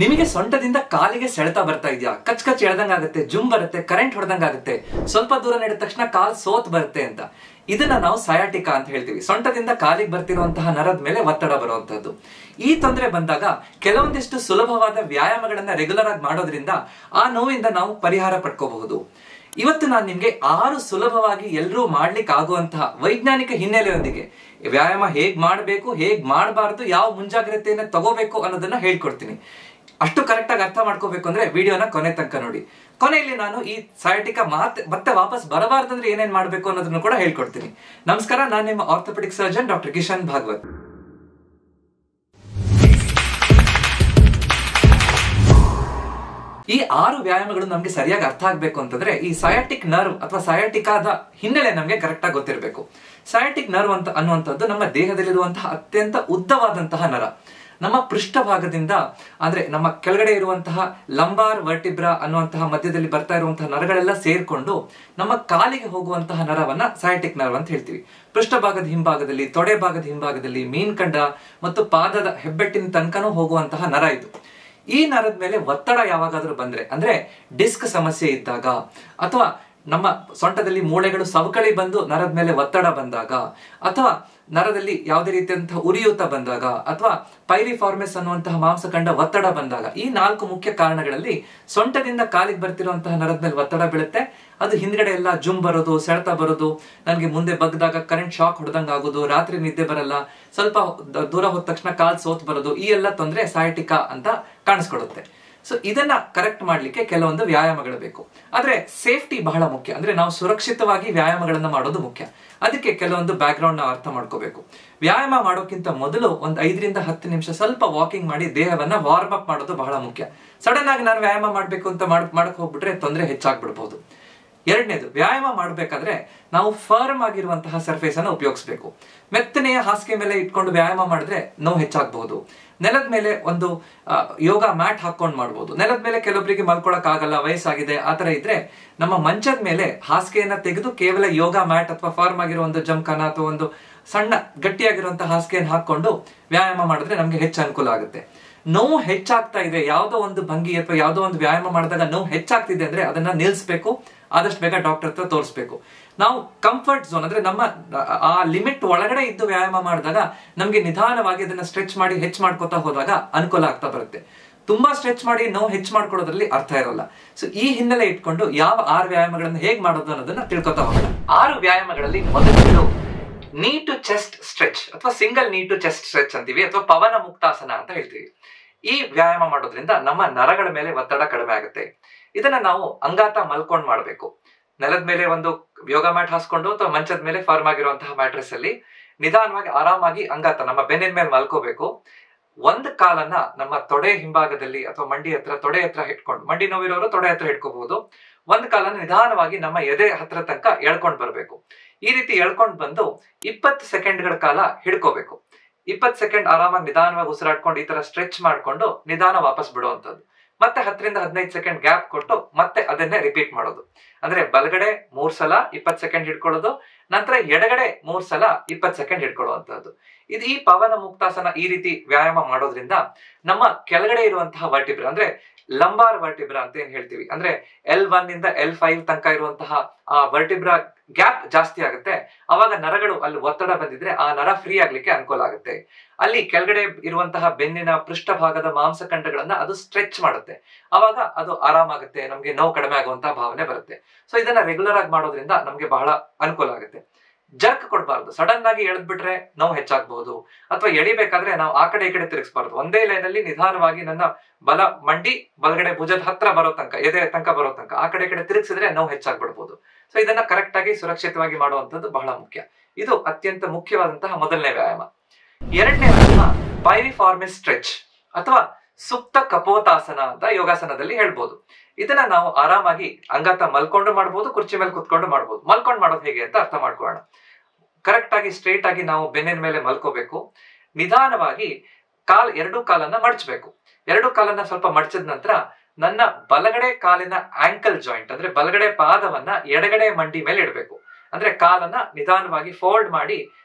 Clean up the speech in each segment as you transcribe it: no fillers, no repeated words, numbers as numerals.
ನಿಮಗೆ ಸೊಂಟದಿಂದ ಕಾಲಿಗೆ ಸೆಳೆತ ಬರ್ತಾ ಇದೆಯಾ? ಕಚ್ ಕಚ್ ಎಳ್ದಂಗಾಗುತ್ತೆ, ಜುಮ್ ಬರುತ್ತೆ, ಕರೆಂಟ್ ಹೊಡೆದಂಗಾಗುತ್ತೆ, ಸ್ವಲ್ಪ ದೂರ ನಡೆದ ತಕ್ಷಣ ಕಾಲ್ ಸೋತ್ ಬರುತ್ತೆ ಅಂತ. ಇದನ್ನ ನಾವು ಸಯಾಟಿಕಾ ಅಂತ ಹೇಳ್ತೀವಿ. ಸೊಂಟದಿಂದ ಕಾಲಿಗೆ ಬರ್ತಿರುವಂತಹ ನರದ ಮೇಲೆ ಒತ್ತಡ ಬರುವಂತದ್ದು. ಈ ತೊಂದರೆ ಬಂದಾಗ ಕೆಲವೊಂದಿಷ್ಟು ಸುಲಭವಾದ ವ್ಯಾಯಾಮಗಳನ್ನ ರೆಗ್ಯುಲರ್ ಆಗಿ ಮಾಡೋದ್ರಿಂದ ಆ ನೋವಿಂದ ನಾವು ಪರಿಹಾರ ಪಡ್ಕೋಬಹುದು. ಇವತ್ತು ನಾನು ನಿಮ್ಗೆ 6 ಸುಲಭವಾಗಿ ಎಲ್ಲರೂ ಮಾಡ್ಲಿಕ್ಕೆ ಆಗುವಂತಹ ವೈಜ್ಞಾನಿಕ ಹಿನ್ನೆಲೆಯೊಂದಿಗೆ ವ್ಯಾಯಾಮ ಹೇಗ್ ಮಾಡಬೇಕು, ಹೇಗ್ ಮಾಡಬಾರ್ದು, ಯಾವ ಮುಂಜಾಗ್ರತೆಯನ್ನ ತಗೋಬೇಕು ಅನ್ನೋದನ್ನ ಹೇಳ್ಕೊಡ್ತೀನಿ. ಅಷ್ಟು ಕರೆಕ್ಟ್ ಆಗಿ ಅರ್ಥ ಮಾಡ್ಕೋಬೇಕು ಅಂದ್ರೆ ವಿಡಿಯೋನ ಕೊನೆ ತನಕ ನೋಡಿ. ಕೊನೆಯಲ್ಲಿ ನಾನು ಈ ಸಯಾಟಿಕಾ ಮತ್ತೆ ವಾಪಸ್ ಬರಬಾರ್ದಂದ್ರೆ ಏನೇನ್ ಮಾಡ್ಬೇಕು ಅನ್ನೋದನ್ನು ಕೂಡ ಹೇಳ್ಕೊಡ್ತೀನಿ. ನಮಸ್ಕಾರ, ನಾನು ನಿಮ್ಮ orthopaedic surgeon doctor Kishan Bhagwat. ಈ 6 ವ್ಯಾಯಾಮಗಳು ನಮ್ಗೆ ಸರಿಯಾಗಿ ಅರ್ಥ ಆಗ್ಬೇಕು ಅಂತಂದ್ರೆ ಈ ಸಯಾಟಿಕ್ ನರ್ವ್ ಅಥವಾ ಸಯಾಟಿಕಾದ ಹಿನ್ನೆಲೆ ನಮ್ಗೆ ಕರೆಕ್ಟ್ ಆಗಿ ಗೊತ್ತಿರಬೇಕು. ಸಯಾಟಿಕ್ ನರ್ವ್ ಅಂತ ಅನ್ನುವಂಥದ್ದು ನಮ್ಮ ದೇಹದಲ್ಲಿರುವಂತಹ ಅತ್ಯಂತ ಉದ್ದವಾದಂತಹ ನರ. ನಮ್ಮ ಪೃಷ್ಠಭಾಗದಿಂದ ಅಂದ್ರೆ ನಮ್ಮ ಕೆಳಗಡೆ ಇರುವಂತಹ ಲಂಬಾರ್ ವರ್ಟಿಬ್ರಾ ಅನ್ನುವಂತಹ ಮಧ್ಯದಲ್ಲಿ ಬರ್ತಾ ಇರುವಂತಹ ನರಗಳೆಲ್ಲ ಸೇರ್ಕೊಂಡು ನಮ್ಮ ಕಾಲಿಗೆ ಹೋಗುವಂತಹ ನರವನ್ನ ಸಯಾಟಿಕ್ ನರ್ವ್ ಅಂತ ಹೇಳ್ತೀವಿ. ಪೃಷ್ಠಭಾಗದ ಹಿಂಭಾಗದಲ್ಲಿ, ತೊಡೆ ಭಾಗದ ಹಿಂಭಾಗದಲ್ಲಿ, ಮೀನ್ಕಂಡ ಮತ್ತು ಪಾದದ ಹೆಬ್ಬೆಟ್ಟಿನ ತನಕನೂ ಹೋಗುವಂತಹ ನರ ಇದು. ಈ ನರದ ಮೇಲೆ ಒತ್ತಡ ಯಾವಾಗಾದ್ರೂ ಬಂದ್ರೆ, ಅಂದ್ರೆ ಡಿಸ್ಕ್ ಸಮಸ್ಯೆ ಇದ್ದಾಗ, ಅಥವಾ ನಮ್ಮ ಸೊಂಟದಲ್ಲಿ ಮೂಳೆಗಳು ಸವಕಳಿ ಬಂದು ನರದ ಮೇಲೆ ಒತ್ತಡ ಬಂದಾಗ, ಅಥವಾ ನರದಲ್ಲಿ ಯಾವುದೇ ರೀತಿಯಂತಹ ಉರಿಯೂತ ಬಂದಾಗ, ಅಥವಾ ಪೈರಿಫಾರ್ಮಿಸ್ ಅನ್ನುವಂತಹ ಮಾಂಸಖಂಡ ಒತ್ತಡ ಬಂದಾಗ, ಈ 4 ಮುಖ್ಯ ಕಾರಣಗಳಲ್ಲಿ ಸೊಂಟದಿಂದ ಕಾಲಿಗೆ ಬರ್ತಿರುವಂತಹ ನರದ ಮೇಲೆ ಒತ್ತಡ ಬೀಳುತ್ತೆ. ಅದು ಹಿಂದ್ಗಡೆ ಎಲ್ಲ ಜುಮ್ ಬರೋದು, ಸೆಳೆತ ಬರೋದು, ನನಗೆ ಮುಂದೆ ಬಗ್ದಾಗ ಕರೆಂಟ್ ಶಾಕ್ ಹೊಡೆದಂಗ ಆಗೋದು, ರಾತ್ರಿ ನಿದ್ದೆ ಬರಲ್ಲ, ಸ್ವಲ್ಪ ದೂರ ಹೋದ ತಕ್ಷಣ ಕಾಲ್ ಸೋತ್ ಬರೋದು, ಈ ಎಲ್ಲ ತೊಂದರೆ ಸಯಾಟಿಕಾ ಅಂತ ಕಾಣಿಸ್ಕೊಡುತ್ತೆ. ಸೊ ಇದನ್ನ ಕರೆಕ್ಟ್ ಮಾಡ್ಲಿಕ್ಕೆ ಕೆಲವೊಂದು ವ್ಯಾಯಾಮಗಳು ಬೇಕು. ಆದ್ರೆ ಸೇಫ್ಟಿ ಬಹಳ ಮುಖ್ಯ. ಅಂದ್ರೆ ನಾವು ಸುರಕ್ಷಿತವಾಗಿ ವ್ಯಾಯಾಮಗಳನ್ನ ಮಾಡೋದು ಮುಖ್ಯ. ಅದಕ್ಕೆ ಕೆಲವೊಂದು ಬ್ಯಾಕ್ ಗ್ರೌಂಡ್ ನಾವು ಅರ್ಥ ಮಾಡ್ಕೋಬೇಕು. ವ್ಯಾಯಾಮ ಮಾಡೋಕ್ಕಿಂತ ಮೊದಲು ಒಂದು 5 ರಿಂದ 10 ನಿಮಿಷ ಸ್ವಲ್ಪ ವಾಕಿಂಗ್ ಮಾಡಿ ದೇಹವನ್ನ ವಾರ್ಮ್ ಅಪ್ ಮಾಡೋದು ಬಹಳ ಮುಖ್ಯ. ಸಡನ್ ಆಗಿ ನಾನು ವ್ಯಾಯಾಮ ಮಾಡ್ಬೇಕು ಅಂತ ಮಾಡಕ್ ಹೋಗ್ಬಿಟ್ರೆ ತೊಂದರೆ ಹೆಚ್ಚಾಗ್ಬಿಡ್ಬಹುದು. ಎರಡನೇದು, ವ್ಯಾಯಾಮ ಮಾಡ್ಬೇಕಾದ್ರೆ ನಾವು ಫರ್ಮ್ ಆಗಿರುವಂತಹ ಸರ್ಫೇಸ್ ಅನ್ನು ಉಪಯೋಗಿಸಬೇಕು. ಮೆತ್ತನೆಯ ಹಾಸಿಗೆ ಮೇಲೆ ಇಟ್ಕೊಂಡು ವ್ಯಾಯಾಮ ಮಾಡಿದ್ರೆ ನೋವು ಹೆಚ್ಚಾಗಬಹುದು. ನೆಲದ ಮೇಲೆ ಒಂದು ಯೋಗ ಮ್ಯಾಟ್ ಹಾಕೊಂಡು ಮಾಡಬಹುದು. ನೆಲದ ಮೇಲೆ ಕೆಲವೊಬ್ಬರಿಗೆ ಮಲ್ಕೊಳಕ್ ಆಗಲ್ಲ, ವಯಸ್ಸಾಗಿದೆ, ಆತರ ಇದ್ರೆ ನಮ್ಮ ಮಂಚದ ಮೇಲೆ ಹಾಸಿಗೆಯನ್ನ ತೆಗೆದು ಕೇವಲ ಯೋಗ ಮ್ಯಾಟ್ ಅಥವಾ ಫಾರ್ಮ್ ಆಗಿರೋ ಒಂದು ಜಂಕನ ಅಥವಾ ಒಂದು ಸಣ್ಣ ಗಟ್ಟಿಯಾಗಿರುವಂತಹ ಹಾಸಿಗೆಯನ್ನು ಹಾಕೊಂಡು ವ್ಯಾಯಾಮ ಮಾಡಿದ್ರೆ ನಮ್ಗೆ ಹೆಚ್ಚು ಅನುಕೂಲ ಆಗುತ್ತೆ. ನೋವು ಹೆಚ್ಚಾಗ್ತಾ ಇದೆ, ಯಾವುದೋ ಒಂದು ಭಂಗಿ ಅಥವಾ ಯಾವುದೋ ಒಂದು ವ್ಯಾಯಾಮ ಮಾಡಿದಾಗ ನೋವು ಹೆಚ್ಚಾಗ್ತಿದೆ ಅಂದ್ರೆ ಅದನ್ನ ನಿಲ್ಸ್ಬೇಕು. ಆದಷ್ಟು ಬೇಗ ಡಾಕ್ಟರ್ ಹತ್ರ ತೋರಿಸ್ಬೇಕು. ನಾವು ಕಂಫರ್ಟ್ ಝೋನ್ ಅಂದ್ರೆ ನಮ್ಮ ಆ ಲಿಮಿಟ್ ಒಳಗಡೆ ಇದ್ದು ವ್ಯಾಯಾಮ ಮಾಡಿದಾಗ ನಮ್ಗೆ ನಿಧಾನವಾಗಿ ಅದನ್ನ ಸ್ಟ್ರೆಚ್ ಮಾಡಿ ಹೆಚ್ಚು ಮಾಡ್ಕೋತಾ ಹೋದಾಗ ಅನುಕೂಲ ಆಗ್ತಾ ಬರುತ್ತೆ. ತುಂಬಾ ಸ್ಟ್ರೆಚ್ ಮಾಡಿ ನೋವು ಹೆಚ್ಚು ಮಾಡ್ಕೊಳ್ಳೋದ್ರಲ್ಲಿ ಅರ್ಥ ಇರೋಲ್ಲ. ಸೊ ಈ ಹಿನ್ನೆಲೆ ಇಟ್ಕೊಂಡು ಯಾವ 6 ವ್ಯಾಯಾಮಗಳನ್ನು ಹೇಗ್ ಮಾಡೋದು ಅನ್ನೋದನ್ನ ತಿಳ್ಕೊತಾ ಹೋಗೋಣ. 6 ವ್ಯಾಯಾಮಗಳಲ್ಲಿ ಮೊದಲು ನೀ ಟು ಚೆಸ್ಟ್ ಸ್ಟ್ರೆಚ್ ಅಥವಾ ಸಿಂಗಲ್ ನೀ ಟು ಚೆಸ್ಟ್ ಸ್ಟ್ರೆಚ್ ಅಂತೀವಿ, ಅಥವಾ ಪವನ ಮುಕ್ತಾಸನ ಅಂತ ಹೇಳ್ತೀವಿ. ಈ ವ್ಯಾಯಾಮ ಮಾಡೋದ್ರಿಂದ ನಮ್ಮ ನರಗಳ ಮೇಲೆ ಒತ್ತಡ ಕಡಿಮೆ ಆಗುತ್ತೆ. ಇದನ್ನ ನಾವು ಅಂಗಾತ ಮಲ್ಕೊಂಡ್ ಮಾಡ್ಬೇಕು. ನೆಲದ ಮೇಲೆ ಒಂದು ಯೋಗ ಮ್ಯಾಟ್ ಹಾಸ್ಕೊಂಡು ಅಥವಾ ಮಂಚದ ಮೇಲೆ ಫಾರ್ಮ್ ಆಗಿರುವಂತಹ ಮ್ಯಾಟ್ರೆಸ್ ಅಲ್ಲಿ ನಿಧಾನವಾಗಿ ಆರಾಮಾಗಿ ಅಂಗಾತ ನಮ್ಮ ಬೆನ್ನಿನ ಮೇಲೆ ಮಲ್ಕೋಬೇಕು. ಒಂದ್ ಕಾಲನ್ನ ನಮ್ಮ ತೊಡೆ ಹಿಂಭಾಗದಲ್ಲಿ ಅಥವಾ ಮಂಡಿ ಹತ್ರ, ತೊಡೆ ಹತ್ರ ಇಟ್ಕೊಂಡು, ಮಂಡಿ ನೋವಿರೋರು ತೊಡೆ ಹತ್ರ ಇಟ್ಕೋಬಹುದು. ಒಂದ್ ಕಾಲನ್ನ ನಿಧಾನವಾಗಿ ನಮ್ಮ ಎದೆ ಹತ್ರ ತನಕ ಎಳ್ಕೊಂಡ್ ಬರ್ಬೇಕು. ಈ ರೀತಿ ಎಳ್ಕೊಂಡ್ ಬಂದು 20 ಸೆಕೆಂಡ್ಗಳ ಕಾಲ ಹಿಡ್ಕೋಬೇಕು. 20 ಸೆಕೆಂಡ್ ಆರಾಮಾಗಿ ನಿಧಾನವಾಗಿ ಉಸಿರಾಡ್ಕೊಂಡು ಈ ತರ ಸ್ಟ್ರೆಚ್ ಮಾಡ್ಕೊಂಡು ನಿಧಾನ ವಾಪಸ್ ಬಿಡುವಂತದ್ದು. ಮತ್ತೆ 10 ರಿಂದ 15 ಸೆಕೆಂಡ್ ಗ್ಯಾಪ್ ಕೊಟ್ಟು ಮತ್ತೆ ಅದನ್ನೇ ರಿಪೀಟ್ ಮಾಡೋದು. ಅಂದ್ರೆ ಬಲಗಡೆ 3 ಸಲ 20 ಸೆಕೆಂಡ್ ಹಿಡ್ಕೊಳ್ಳೋದು, ನಂತರ ಎಡಗಡೆ 3 ಸಲ 20 ಸೆಕೆಂಡ್ ಹಿಡ್ಕೊಳ್ಳುವಂತದ್ದು. ಇದು ಈ ಪವನ ಮುಕ್ತಾಸನ. ಈ ರೀತಿ ವ್ಯಾಯಾಮ ಮಾಡೋದ್ರಿಂದ ನಮ್ಮ ಕೆಳಗಡೆ ಇರುವಂತಹ ವರ್ಟಿಬ್ರಾ ಅಂದ್ರೆ ಲಂಬಾರ್ ವರ್ಟಿಬ್ರಾ ಅಂತ ಏನ್ ಹೇಳ್ತೀವಿ, ಅಂದ್ರೆ L1 ಇಂದ L5 ತನಕ ಇರುವಂತಹ ಆ ವರ್ಟಿಬ್ರಾ ಗ್ಯಾಪ್ ಜಾಸ್ತಿ ಆಗುತ್ತೆ. ಅವಾಗ ನರಗಳು ಅಲ್ಲಿ ಒತ್ತಡ ಬಂದಿದ್ರೆ ಆ ನರ ಫ್ರೀ ಆಗ್ಲಿಕ್ಕೆ ಅನುಕೂಲ ಆಗುತ್ತೆ. ಅಲ್ಲಿ ಕೆಳಗಡೆ ಇರುವಂತಹ ಬೆನ್ನಿನ ಪೃಷ್ಠಭಾಗದ ಮಾಂಸಖಂಡಗಳನ್ನ ಅದು ಸ್ಟ್ರೆಚ್ ಮಾಡುತ್ತೆ. ಅವಾಗ ಅದು ಆರಾಮಾಗುತ್ತೆ, ನಮ್ಗೆ ನೋವು ಕಡಿಮೆ ಆಗುವಂತಹ ಭಾವನೆ ಬರುತ್ತೆ. ಸೊ ಇದನ್ನ ರೆಗ್ಯುಲರ್ ಆಗಿ ಮಾಡೋದ್ರಿಂದ ನಮ್ಗೆ ಬಹಳ ಅನುಕೂಲ ಆಗುತ್ತೆ. ಜರ್ಕ್ ಕೊಡಬಾರ್ದು. ಸಡನ್ ಆಗಿ ಎಳೆದ್ಬಿಟ್ರೆ ನೋವು ಹೆಚ್ಚಾಗಬಹುದು. ಅಥವಾ ಎಳಿಬೇಕಾದ್ರೆ ನಾವು ಆ ಕಡೆ ಈ ಕಡೆ ತಿರುಗಿಸಬಾರ್ದು. ಒಂದೇ ಲೈನ್ ಅಲ್ಲಿ ನಿಧಾನವಾಗಿ ನನ್ನ ಮಂಡಿ ಬಲಗಡೆ ಭುಜದ ಹತ್ರ ಬರೋ ತನಕ, ಎದೆ ತನಕ ಬರೋ ತನಕ ಆ ಕಡೆ ಈ ಕಡೆ ತಿರುಗಿಸಿದ್ರೆ ನೋವು ಹೆಚ್ಚಾಗ್ಬಿಡ್ಬೋದು. ಸೊ ಇದನ್ನ ಕರೆಕ್ಟ್ ಆಗಿ ಸುರಕ್ಷಿತವಾಗಿ ಮಾಡುವಂತದ್ದು ಬಹಳ ಮುಖ್ಯ. ಇದು ಅತ್ಯಂತ ಮುಖ್ಯವಾದಂತಹ ಮೊದಲನೇ ವ್ಯಾಯಾಮ. ಎರಡನೇ ವ್ಯಾಯಾಮ ಪೈರಿಫಾರ್ಮಿಸ್ ಸ್ಟ್ರೆಚ್ ಅಥವಾ ಸುಪ್ತ ಕಪೋತಾಸನ ಅಂತ ಯೋಗಾಸನದಲ್ಲಿ ಹೇಳ್ಬೋದು. ಇದನ್ನ ನಾವು ಆರಾಮಾಗಿ ಅಂಗಾತ ಮಲ್ಕೊಂಡು ಮಾಡ್ಬೋದು, ಕುರ್ಚಿ ಮೇಲೆ ಕುತ್ಕೊಂಡು ಮಾಡ್ಬೋದು. ಮಲ್ಕೊಂಡು ಮಾಡೋದು ಹೇಗೆ ಅಂತ ಅರ್ಥ ಮಾಡ್ಕೊಳ್ಳೋಣ. ಕರೆಕ್ಟ್ ಆಗಿ ಸ್ಟ್ರೇಟ್ ಆಗಿ ನಾವು ಬೆನ್ನಿನ ಮೇಲೆ ಮಲ್ಕೋಬೇಕು. ನಿಧಾನವಾಗಿ ಎರಡು ಕಾಲನ್ನ ಮಡಚಬೇಕು. 2 ಕಾಲನ್ನ ಸ್ವಲ್ಪ ಮಡಚಿದ ನಂತರ ನನ್ನ ಬಲಗಡೆ ಕಾಲಿನ ಆಂಕಲ್ ಜಾಯಿಂಟ್ ಅಂದ್ರೆ ಬಲಗಡೆ ಪಾದವನ್ನ ಎಡಗಡೆ ಮಂಡಿ ಮೇಲೆ ಇಡಬೇಕು. ಅಂದ್ರೆ ಕಾಲನ್ನ ನಿಧಾನವಾಗಿ ಫೋಲ್ಡ್ ಮಾಡಿ